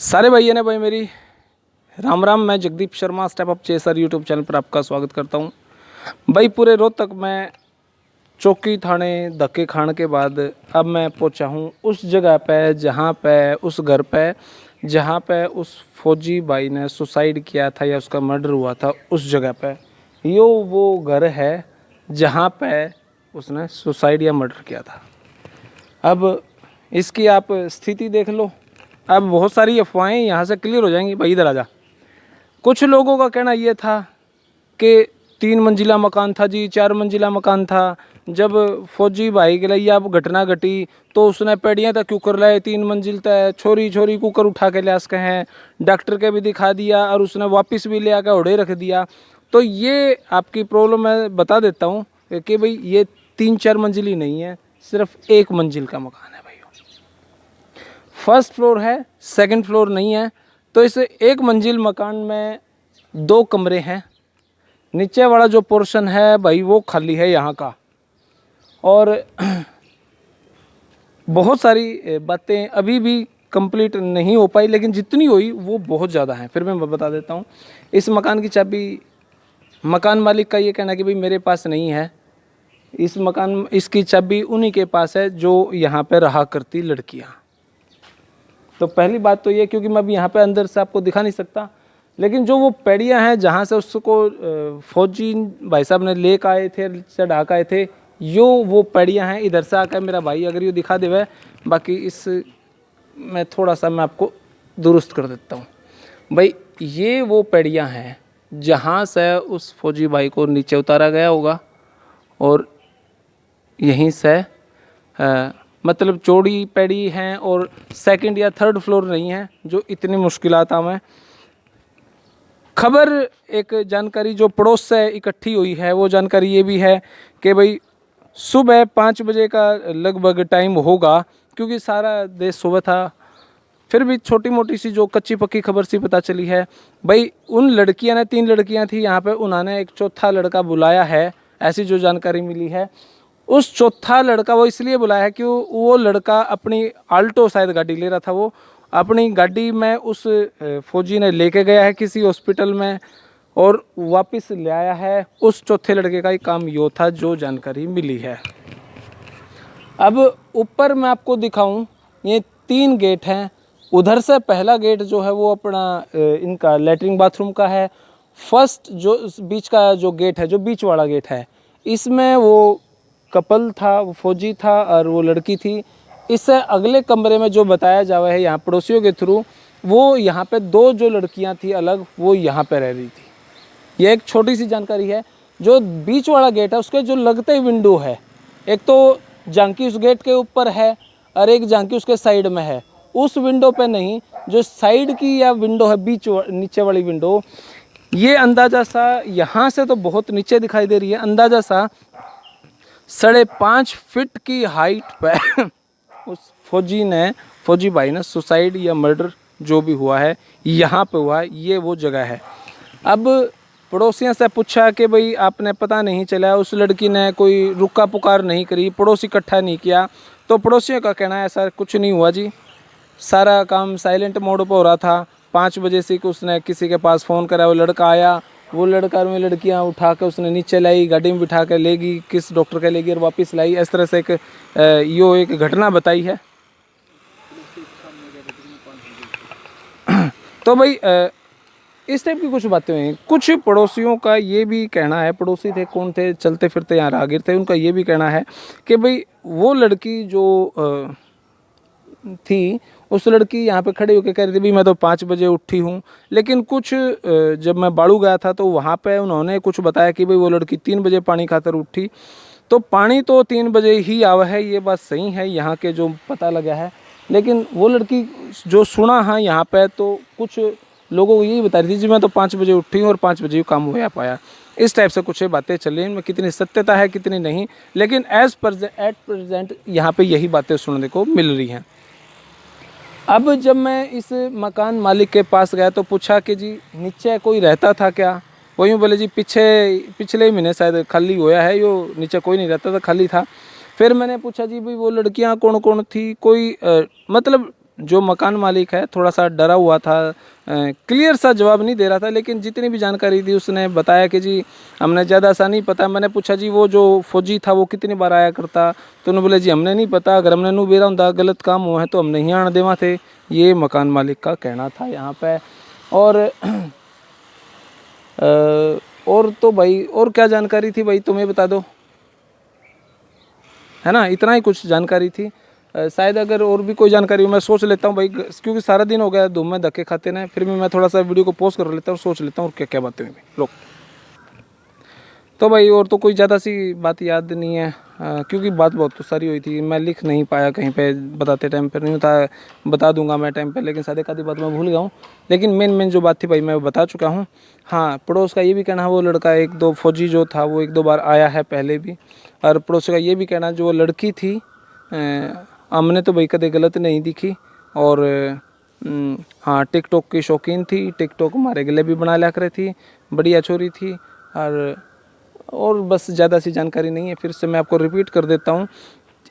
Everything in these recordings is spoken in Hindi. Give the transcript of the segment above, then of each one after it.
सारे भाइयों ने भाई मेरी राम राम। मैं Jagdeep Sharma step up chaser YouTube channel पर आपका स्वागत करता हूं। भाई पूरे रोहतक में चौकी थाने धक्के खाने के बाद अब मैं पहुंचा हूं उस जगह पे जहां पे उस घर पे जहां पे उस फौजी भाई ने सुसाइड किया था या उसका मर्डर हुआ था। उस जगह पे यो वो घर है जहां पे उसने सुसाइड या मर्डर किया था। अब इसकी आप स्थिति देख लो। अब बहुत सारी अफवाहें यहाँ से क्लियर हो जाएंगी। भाई इधर आ जा। कुछ लोगों का कहना ये था कि 3 मंजिला मकान था जी, 4 मंजिला मकान था। जब फौजी भाई के लिए अब घटना घटी तो उसने पेड़ियाँ तक कुकर लाए, 3 मंजिल तक छोरी छोरी कुकर उठा के ले सके हैं। डॉक्टर के भी दिखा दिया और उसने वापस भी ले आकर उड़े रख दिया। तो ये आपकी प्रॉब्लम मैं बता देता हूँ कि भाई ये 3-4 मंजिली नहीं है, सिर्फ 1 मंजिल का मकान है। फर्स्ट फ्लोर है, सेकंड फ्लोर नहीं है। तो इस 1 मंजिल मकान में 2 कमरे हैं। नीचे वाला जो पोर्शन है भाई वो खाली है यहाँ का। और बहुत सारी बातें अभी भी कंप्लीट नहीं हो पाई, लेकिन जितनी हुई वो बहुत ज़्यादा है। फिर मैं बता देता हूँ। इस मकान की चाबी मकान मालिक का ये कहना है कि भाई मेरे पास नहीं है। इसकी चाबी उन्हीं के पास है जो यहाँ पे रहा करती लड़कियाँ। तो पहली बात तो ये, क्योंकि मैं अभी यहाँ पे अंदर से आपको दिखा नहीं सकता, लेकिन जो वो पेड़ियाँ हैं जहाँ से उसको फौजी भाई साहब ने लेकर आए थे, चढ़ा के आए थे, यो वो पेड़ियाँ हैं। इधर से आकर मेरा भाई अगर ये दिखा देवे, बाकी इस मैं थोड़ा सा मैं आपको दुरुस्त कर देता हूँ। भाई ये वो पेड़ियाँ हैं जहाँ से उस फौजी भाई को नीचे उतारा गया होगा और यहीं से मतलब चौड़ी पेड़ी हैं और सेकंड या थर्ड फ्लोर नहीं है, जो इतनी मुश्किलात में। खबर एक जानकारी जो पड़ोस से इकट्ठी हुई है, वो जानकारी ये भी है कि भाई सुबह 5 बजे का लगभग टाइम होगा, क्योंकि सारा देश सुबह था। फिर भी छोटी मोटी सी जो कच्ची पक्की खबर सी पता चली है भाई, उन लड़कियां ने 3 लड़कियां थी यहाँ पे, उन्होंने एक चौथा लड़का बुलाया है, ऐसी जो जानकारी मिली है। उस चौथा लड़का वो इसलिए बुलाया है कि वो लड़का अपनी आल्टो शायद गाड़ी ले रहा था, वो अपनी गाड़ी में उस फौजी ने लेके गया है किसी हॉस्पिटल में और वापस ले आया है। उस चौथे लड़के का ही काम यो था, जो जानकारी मिली है। अब ऊपर मैं आपको दिखाऊं, ये 3 गेट हैं। उधर से पहला गेट जो है वो अपना इनका लेटरिन बाथरूम का है। फर्स्ट जो बीच का जो गेट है, जो बीच वाला गेट है, इसमें वो कपल था, वो फौजी था और वो लड़की थी। इससे अगले कमरे में जो बताया जा रहा है यहाँ पड़ोसियों के थ्रू, वो यहाँ पे 2 जो लड़कियाँ थी अलग, वो यहाँ पे रह रही थी। ये एक छोटी सी जानकारी है। जो बीच वाला गेट है उसके जो लगते ही विंडो है, एक तो झांकी उस गेट के ऊपर है और एक झांकी उसके साइड में है। उस विंडो पे नहीं, जो साइड की या विंडो है, नीचे वाली विंडो, ये अंदाजा सा यहाँ से तो बहुत नीचे दिखाई दे रही है। अंदाजा सा 5.5 फीट की हाइट पे उस फौजी भाई ने सुसाइड या मर्डर जो भी हुआ है यहाँ पे हुआ है। ये वो जगह है। अब पड़ोसियों से पूछा कि भाई आपने पता नहीं चला, उस लड़की ने कोई रुका पुकार नहीं करी, पड़ोसी इकट्ठा नहीं किया? तो पड़ोसियों का कहना है ऐसा कुछ नहीं हुआ जी, सारा काम साइलेंट मोड पर हो रहा था। 5 बजे से उसने किसी के पास फ़ोन करा, वो लड़का आया, वो लड़का में लड़कियां उठा के उसने नीचे लाई, गाड़ी में बिठा के लेगी, किस डॉक्टर के लेगी और वापस लाई। इस तरह से एक घटना बताई है। तो भाई इस टाइप की कुछ बातें हुई। कुछ पड़ोसियों का ये भी कहना है, पड़ोसी थे, कौन थे, चलते फिरते यहाँ राहगीर थे, उनका ये भी कहना है कि भाई वो लड़की जो थी, उस लड़की यहाँ पे खड़ी होकर कह रही थी भाई मैं तो 5 बजे उठी हूँ। लेकिन कुछ जब मैं बाड़ू गया था तो वहाँ पे उन्होंने कुछ बताया कि भाई वो लड़की 3 बजे पानी खाकर उठी। तो पानी तो 3 बजे ही आवा है, ये बात सही है यहाँ के जो पता लगा है। लेकिन वो लड़की जो सुना है यहाँ पे, तो कुछ लोगों को यही बता रही थी जी मैं तो 5 बजे उठी हूँ और 5 बजे काम हो पाया। इस टाइप से कुछ बातें चली, इनमें कितनी सत्यता है कितनी नहीं, लेकिन एट प्रेजेंट यहाँ पे यही बातें सुनने को मिल रही हैं। अब जब मैं इस मकान मालिक के पास गया तो पूछा कि जी नीचे कोई रहता था क्या? वो यूँ बोले जी पिछले महीने शायद खाली होया है, यो नीचे कोई नहीं रहता था, खाली था। फिर मैंने पूछा जी भाई वो लड़कियां कौन कौन थी? कोई मतलब जो मकान मालिक है थोड़ा सा डरा हुआ था, क्लियर सा जवाब नहीं दे रहा था, लेकिन जितनी भी जानकारी दी उसने बताया कि जी हमने ज़्यादा सा नहीं पता। मैंने पूछा जी वो जो फौजी था वो कितनी बार आया करता, तो उन्होंने बोले जी हमने नहीं पता, अगर हमने नू बेरा होंदा गलत काम हुआ है तो हम नहीं आने देवा थे। ये मकान मालिक का कहना था यहाँ पे। और तो भाई और क्या जानकारी थी भाई तुम्हें बता दो, है ना, इतना ही कुछ जानकारी थी। शायद अगर और भी कोई जानकारी हो मैं सोच लेता हूँ भाई, क्योंकि सारा दिन हो गया धूम में धक्के खाते ना, फिर भी मैं थोड़ा सा वीडियो को पॉज कर लेता हूँ और सोच लेता हूँ और क्या क्या बातें हुई लोग। तो भाई और तो कोई ज़्यादा सी बात याद नहीं है, क्योंकि बात बहुत तो सारी हुई थी, मैं लिख नहीं पाया कहीं पे, बताते टाइम पर नहीं होता, बता दूंगा मैं टाइम पे, लेकिन सादे आधी बात मैं भूल गया हूँ। लेकिन मेन जो बात थी भाई मैं वो बता चुका हूँ। हाँ, पड़ोस का ये भी कहना है वो लड़का एक दो फौजी जो था वो एक दो बार आया है पहले भी, और पड़ोस का ये भी कहना जो वो लड़की थी हमने तो भाई कदे गलत नहीं दिखी। और हाँ, टिकटॉक की शौकीन थी, टिकटॉक हमारे गले भी बना लिया करे थी, बढ़िया छोरी थी। और बस ज़्यादा सी जानकारी नहीं है, फिर से मैं आपको रिपीट कर देता हूँ।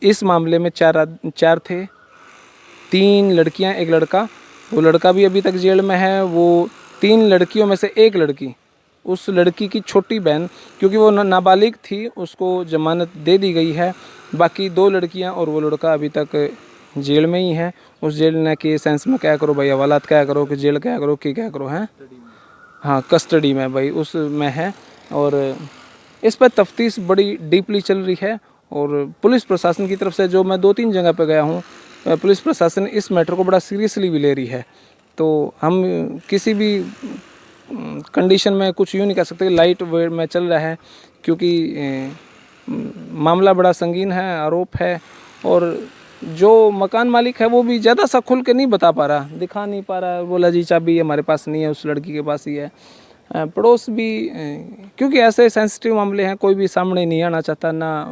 इस मामले में चार थे, 3 लड़कियाँ एक लड़का। वो लड़का भी अभी तक जेल में है। वो 3 लड़कियों में से एक लड़की, उस लड़की की छोटी बहन, क्योंकि वो नाबालिग थी, उसको जमानत दे दी गई है। बाकी 2 लड़कियाँ और वो लड़का अभी तक जेल में ही है। उस जेल ने के सेंस में क्या करो भाई, हवालात क्या करो कि जेल क्या करो कि क्या करो, हैं हाँ कस्टडी में भाई उस में है। और इस पर तफ्तीश बड़ी डीपली चल रही है। और पुलिस प्रशासन की तरफ से जो मैं 2-3 जगह पर गया हूँ, पुलिस प्रशासन इस मैटर को बड़ा सीरियसली भी ले रही है। तो हम किसी भी कंडीशन में कुछ यूँ नहीं कह सकते लाइट वेट में चल रहा है, क्योंकि मामला बड़ा संगीन है, आरोप है। और जो मकान मालिक है वो भी ज़्यादा सा खुल के नहीं बता पा रहा, दिखा नहीं पा रहा, बोला जी चाबी हमारे पास नहीं है, उस लड़की के पास ही है। पड़ोस भी क्योंकि ऐसे सेंसिटिव मामले हैं, कोई भी सामने नहीं आना चाहता, ना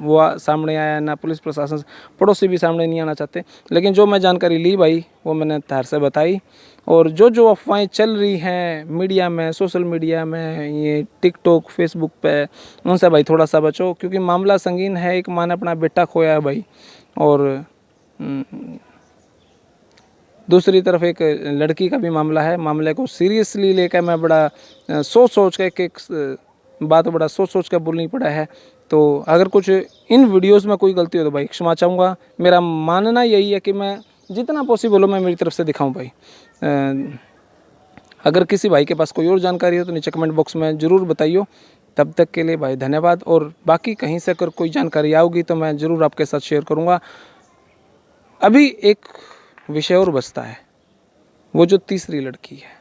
वो सामने आया, ना पुलिस प्रशासन, पड़ोसी भी सामने नहीं आना चाहते। लेकिन जो मैं जानकारी ली भाई वो मैंने तार से बताई। और जो अफवाहें चल रही हैं मीडिया में, सोशल मीडिया में, ये टिकटॉक फेसबुक पे, उनसे भाई थोड़ा सा बचो, क्योंकि मामला संगीन है। एक माँ ने अपना बेटा खोया है भाई, और दूसरी तरफ एक लड़की का भी मामला है। मामले को सीरियसली लेकर मैं बड़ा सोच के एक बात बड़ा सोच के बोलनी पड़ा है। तो अगर कुछ इन वीडियोस में कोई गलती हो तो भाई क्षमा चाहूँगा। मेरा मानना यही है कि मैं जितना पॉसिबल हो मैं मेरी तरफ से दिखाऊं भाई। अगर किसी भाई के पास कोई और जानकारी हो तो नीचे कमेंट बॉक्स में ज़रूर बताइए। तब तक के लिए भाई धन्यवाद। और बाकी कहीं से अगर कोई जानकारी आओगी तो मैं ज़रूर आपके साथ शेयर करूँगा। अभी एक विषय और बचता है, वो जो तीसरी लड़की है,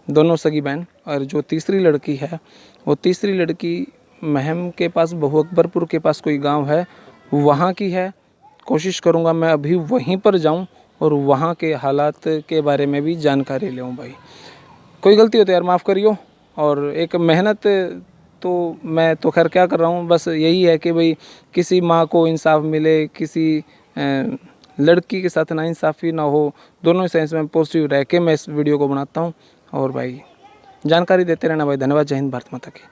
दोनों सगी बहन, और जो तीसरी लड़की है वो तीसरी लड़की महम के पास, बहु अकबरपुर के पास कोई गांव है, वहाँ की है। कोशिश करूँगा मैं अभी वहीं पर जाऊँ और वहाँ के हालात के बारे में भी जानकारी लूँ भाई। कोई गलती हो तो यार माफ़ करियो। और एक मेहनत तो मैं तो खैर क्या कर रहा हूँ, बस यही है कि भाई किसी माँ को इंसाफ मिले, किसी लड़की के साथ नाइंसाफ़ी ना हो, दोनों सेंस में पॉजिटिव रह के मैं इस वीडियो को बनाता हूँ। और भाई जानकारी देते रहना भाई। धन्यवाद। जय हिंद, भारत माता की।